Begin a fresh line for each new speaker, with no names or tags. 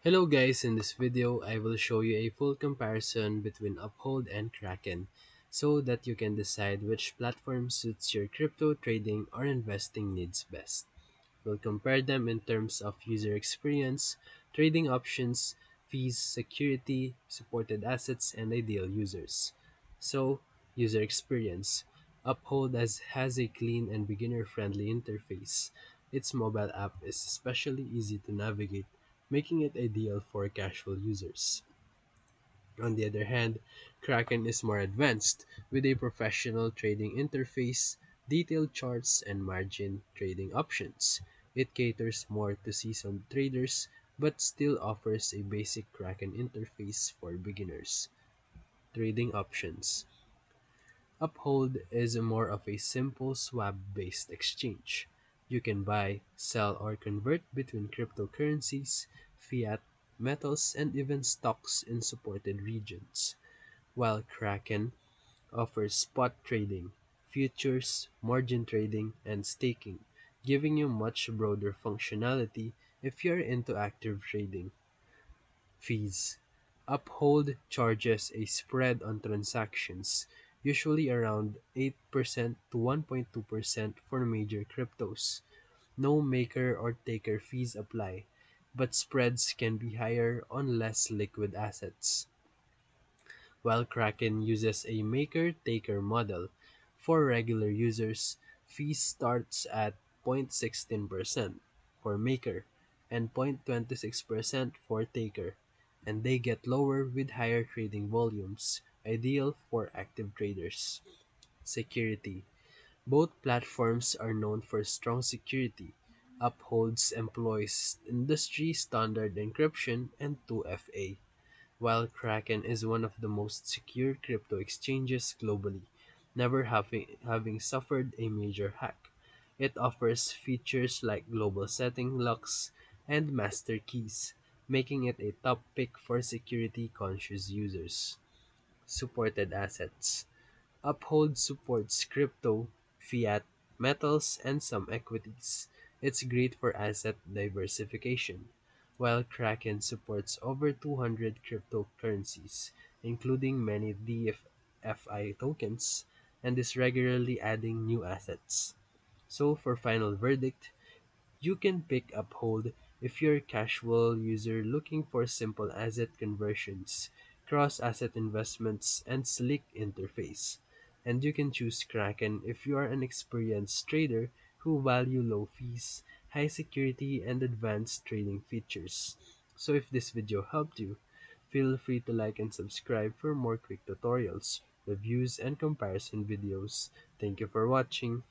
Hello guys, in this video I will show you a full comparison between Uphold and Kraken so that you can decide which platform suits your crypto trading or investing needs best. We'll compare them in terms of user experience, trading options, fees, security, supported assets, and ideal users. So, user experience. Uphold has a clean and beginner-friendly interface. Its mobile app is especially easy to navigate, making it ideal for casual users. On the other hand, Kraken is more advanced, with a professional trading interface, detailed charts, and margin trading options. It caters more to seasoned traders, but still offers a basic Kraken interface for beginners. Trading options. Uphold is more of a simple swap-based exchange. You can buy, sell, or convert between cryptocurrencies, fiat, metals, and even stocks in supported regions, while Kraken offers spot trading, futures, margin trading, and staking, giving you much broader functionality if you're into active trading. Fees. Uphold charges a spread on transactions, usually around 8% to 1.2% for major cryptos. No maker or taker fees apply, but spreads can be higher on less liquid assets. While Kraken uses a maker-taker model, for regular users, fees starts at 0.16% for maker and 0.26% for taker, and they get lower with higher trading volumes, ideal for active traders. Security. Both platforms are known for strong security, upholds employs industry standard encryption and 2FA, while Kraken is one of the most secure crypto exchanges globally, never having suffered a major hack. It offers features like global setting locks and master keys, making it a top pick for security conscious users. Supported assets. Uphold supports crypto, fiat, metals, and some equities. It's great for asset diversification, while Kraken supports over 200 cryptocurrencies, including many DFI tokens, and is regularly adding new assets. So, for final verdict, you can pick Uphold if you're a casual user looking for simple asset conversions, cross-asset investments, and sleek interface. And you can choose Kraken if you are an experienced trader who value low fees, high security, and advanced trading features. So if this video helped you, feel free to like and subscribe for more quick tutorials, reviews, and comparison videos. Thank you for watching.